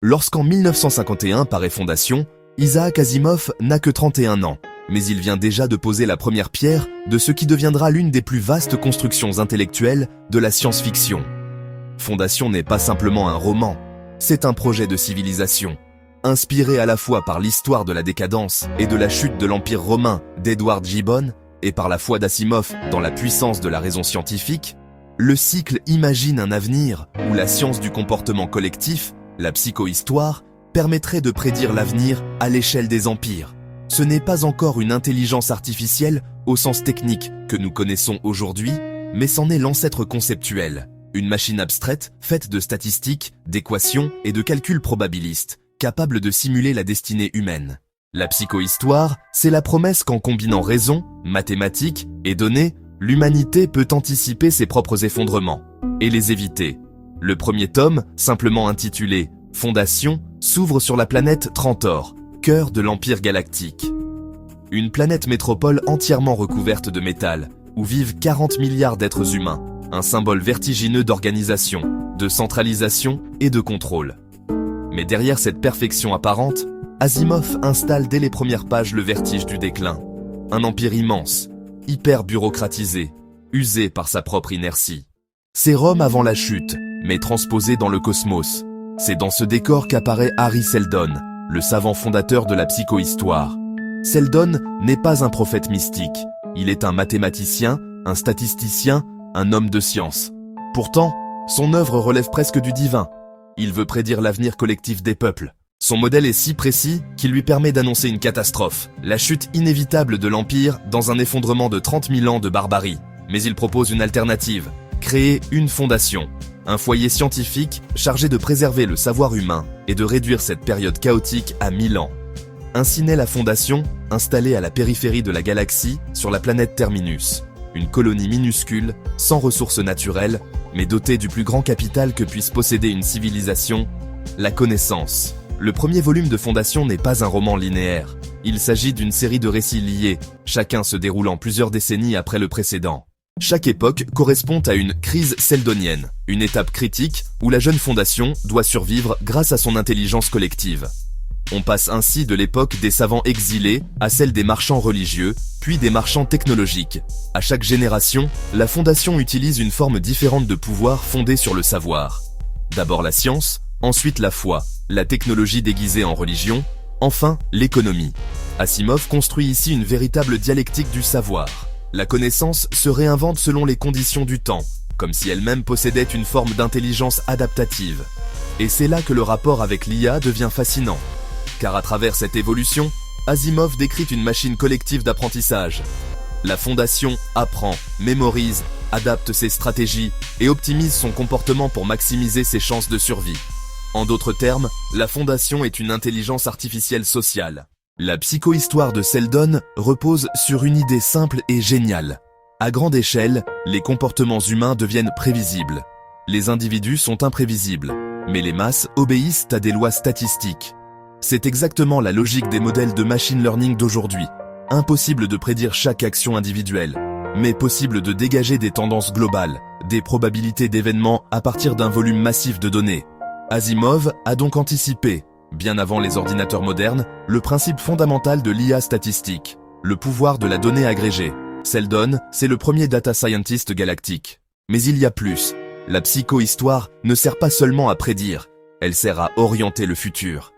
Lorsqu'en 1951 paraît Fondation, Isaac Asimov n'a que 31 ans, mais il vient déjà de poser la première pierre de ce qui deviendra l'une des plus vastes constructions intellectuelles de la science-fiction. Fondation n'est pas simplement un roman, c'est un projet de civilisation. Inspiré à la fois par l'histoire de la décadence et de la chute de l'Empire romain d'Edward Gibbon, et par la foi d'Asimov dans la puissance de la raison scientifique, le cycle imagine un avenir où la science du comportement collectif, la psychohistoire, permettrait de prédire l'avenir à l'échelle des empires. Ce n'est pas encore une intelligence artificielle au sens technique que nous connaissons aujourd'hui, mais c'en est l'ancêtre conceptuel, une machine abstraite faite de statistiques, d'équations et de calculs probabilistes, capable de simuler la destinée humaine. La psychohistoire, c'est la promesse qu'en combinant raison, mathématiques et données, l'humanité peut anticiper ses propres effondrements et les éviter. Le premier tome, simplement intitulé « Fondation », s'ouvre sur la planète Trantor, cœur de l'Empire galactique. Une planète métropole entièrement recouverte de métal, où vivent 40 milliards d'êtres humains, un symbole vertigineux d'organisation, de centralisation et de contrôle. Mais derrière cette perfection apparente, Asimov installe dès les premières pages le vertige du déclin. Un empire immense, hyper bureaucratisé, usé par sa propre inertie. C'est Rome avant la chute, mais transposé dans le cosmos. C'est dans ce décor qu'apparaît Hari Seldon, le savant fondateur de la psychohistoire. Seldon n'est pas un prophète mystique, il est un mathématicien, un statisticien, un homme de science. Pourtant, son œuvre relève presque du divin. Il veut prédire l'avenir collectif des peuples. Son modèle est si précis qu'il lui permet d'annoncer une catastrophe, la chute inévitable de l'Empire dans un effondrement de 30 000 ans de barbarie. Mais il propose une alternative, créer une fondation, un foyer scientifique chargé de préserver le savoir humain et de réduire cette période chaotique à 1000 ans. Ainsi naît la Fondation, installée à la périphérie de la galaxie, sur la planète Terminus. Une colonie minuscule, sans ressources naturelles, mais dotée du plus grand capital que puisse posséder une civilisation, la connaissance. Le premier volume de Fondation n'est pas un roman linéaire. Il s'agit d'une série de récits liés, chacun se déroulant plusieurs décennies après le précédent. Chaque époque correspond à une crise seldonienne, une étape critique où la jeune Fondation doit survivre grâce à son intelligence collective. On passe ainsi de l'époque des savants exilés à celle des marchands religieux, puis des marchands technologiques. À chaque génération, la Fondation utilise une forme différente de pouvoir fondée sur le savoir. D'abord la science, ensuite la foi, la technologie déguisée en religion, enfin l'économie. Asimov construit ici une véritable dialectique du savoir. La connaissance se réinvente selon les conditions du temps, comme si elle-même possédait une forme d'intelligence adaptative. Et c'est là que le rapport avec l'IA devient fascinant. Car à travers cette évolution, Asimov décrit une machine collective d'apprentissage. La Fondation apprend, mémorise, adapte ses stratégies et optimise son comportement pour maximiser ses chances de survie. En d'autres termes, la Fondation est une intelligence artificielle sociale. La psychohistoire de Seldon repose sur une idée simple et géniale. À grande échelle, les comportements humains deviennent prévisibles. Les individus sont imprévisibles, mais les masses obéissent à des lois statistiques. C'est exactement la logique des modèles de machine learning d'aujourd'hui. Impossible de prédire chaque action individuelle, mais possible de dégager des tendances globales, des probabilités d'événements à partir d'un volume massif de données. Asimov a donc anticipé, bien avant les ordinateurs modernes, le principe fondamental de l'IA statistique, le pouvoir de la donnée agrégée. Seldon, c'est le premier data scientist galactique. Mais il y a plus. La psychohistoire ne sert pas seulement à prédire, elle sert à orienter le futur.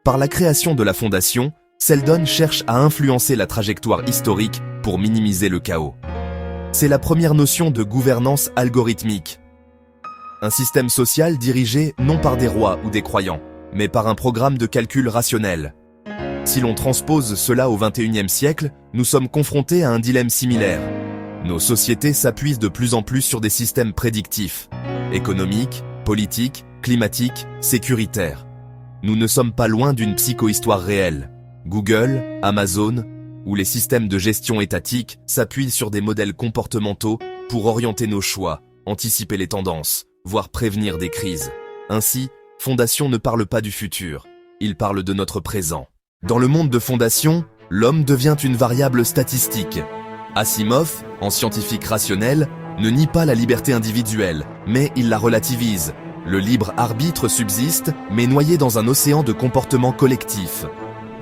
Par la création de la Fondation, Seldon cherche à influencer la trajectoire historique pour minimiser le chaos. C'est la première notion de gouvernance algorithmique. Un système social dirigé non par des rois ou des croyants, mais par un programme de calcul rationnel. Si l'on transpose cela au XXIe siècle, nous sommes confrontés à un dilemme similaire. Nos sociétés s'appuient de plus en plus sur des systèmes prédictifs, économiques, politiques, climatiques, sécuritaires. Nous ne sommes pas loin d'une psychohistoire réelle. Google, Amazon, ou les systèmes de gestion étatique s'appuient sur des modèles comportementaux pour orienter nos choix, anticiper les tendances, voire prévenir des crises. Ainsi, Fondation ne parle pas du futur, il parle de notre présent. Dans le monde de Fondation, l'homme devient une variable statistique. Asimov, en scientifique rationnel, ne nie pas la liberté individuelle, mais il la relativise. Le libre arbitre subsiste, mais noyé dans un océan de comportements collectifs.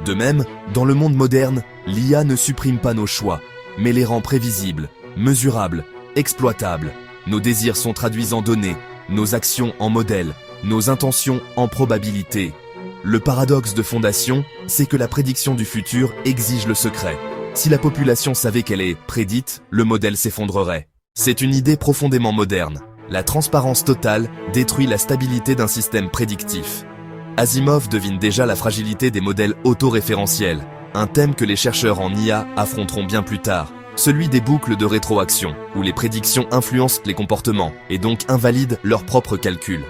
De même, dans le monde moderne, l'IA ne supprime pas nos choix, mais les rend prévisibles, mesurables, exploitables. Nos désirs sont traduits en données, nos actions en modèles, nos intentions en probabilités. Le paradoxe de Fondation, c'est que la prédiction du futur exige le secret. Si la population savait qu'elle est prédite, le modèle s'effondrerait. C'est une idée profondément moderne. La transparence totale détruit la stabilité d'un système prédictif. Asimov devine déjà la fragilité des modèles autoréférentiels, un thème que les chercheurs en IA affronteront bien plus tard, celui des boucles de rétroaction, où les prédictions influencent les comportements et donc invalident leurs propres calculs.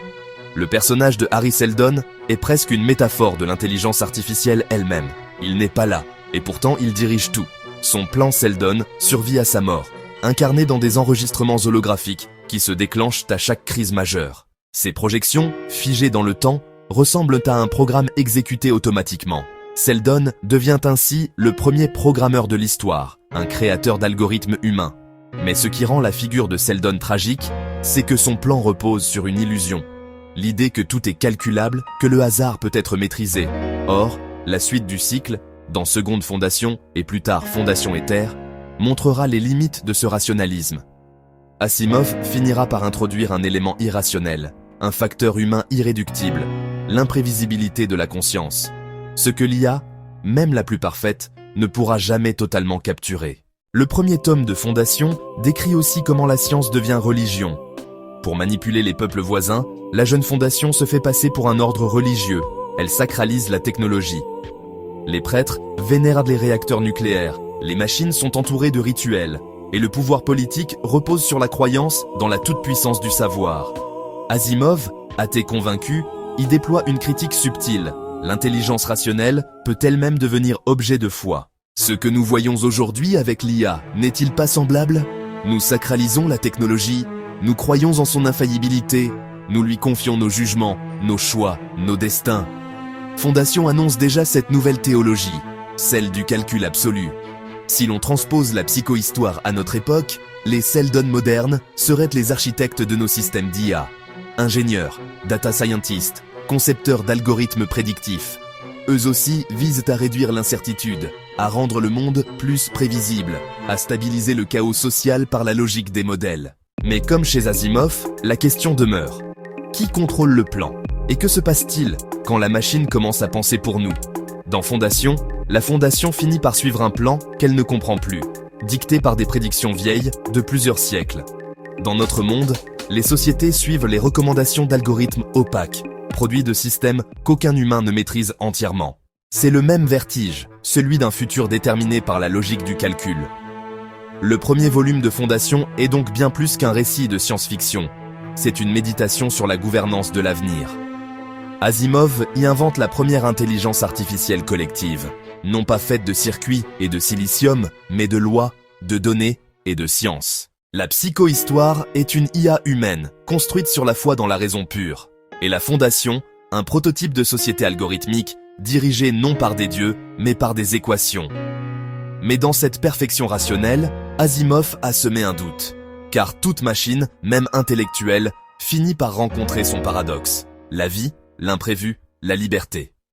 Le personnage de Harry Seldon est presque une métaphore de l'intelligence artificielle elle-même. Il n'est pas là, et pourtant il dirige tout. Son plan Seldon survit à sa mort, incarné dans des enregistrements holographiques qui se déclenchent à chaque crise majeure. Ces projections, figées dans le temps, ressemblent à un programme exécuté automatiquement. Seldon devient ainsi le premier programmeur de l'histoire, un créateur d'algorithmes humains. Mais ce qui rend la figure de Seldon tragique, c'est que son plan repose sur une illusion. L'idée que tout est calculable, que le hasard peut être maîtrisé. Or, la suite du cycle, dans Seconde Fondation et plus tard Fondation et Terre, montrera les limites de ce rationalisme. Asimov finira par introduire un élément irrationnel, un facteur humain irréductible, l'imprévisibilité de la conscience. Ce que l'IA, même la plus parfaite, ne pourra jamais totalement capturer. Le premier tome de Fondation décrit aussi comment la science devient religion. Pour manipuler les peuples voisins, la jeune Fondation se fait passer pour un ordre religieux. Elle sacralise la technologie. Les prêtres vénèrent les réacteurs nucléaires, les machines sont entourées de rituels, et le pouvoir politique repose sur la croyance dans la toute-puissance du savoir. Asimov, athée convaincu, y déploie une critique subtile. L'intelligence rationnelle peut elle-même devenir objet de foi. Ce que nous voyons aujourd'hui avec l'IA n'est-il pas semblable? Nous sacralisons la technologie, nous croyons en son infaillibilité, nous lui confions nos jugements, nos choix, nos destins. Fondation annonce déjà cette nouvelle théologie, celle du calcul absolu. Si l'on transpose la psychohistoire à notre époque, les Seldon modernes seraient les architectes de nos systèmes d'IA. Ingénieurs, data scientists, concepteurs d'algorithmes prédictifs. Eux aussi visent à réduire l'incertitude, à rendre le monde plus prévisible, à stabiliser le chaos social par la logique des modèles. Mais comme chez Asimov, la question demeure. Qui contrôle le plan? Et que se passe-t-il quand la machine commence à penser pour nous? Dans Fondation, la Fondation finit par suivre un plan qu'elle ne comprend plus, dicté par des prédictions vieilles de plusieurs siècles. Dans notre monde, les sociétés suivent les recommandations d'algorithmes opaques, produits de systèmes qu'aucun humain ne maîtrise entièrement. C'est le même vertige, celui d'un futur déterminé par la logique du calcul. Le premier volume de Fondation est donc bien plus qu'un récit de science-fiction. C'est une méditation sur la gouvernance de l'avenir. Asimov y invente la première intelligence artificielle collective, non pas faite de circuits et de silicium, mais de lois, de données et de sciences. La psychohistoire est une IA humaine, construite sur la foi dans la raison pure. Et la Fondation, un prototype de société algorithmique, dirigée non par des dieux, mais par des équations. Mais dans cette perfection rationnelle, Asimov a semé un doute. Car toute machine, même intellectuelle, finit par rencontrer son paradoxe. La vie, l'imprévu, la liberté.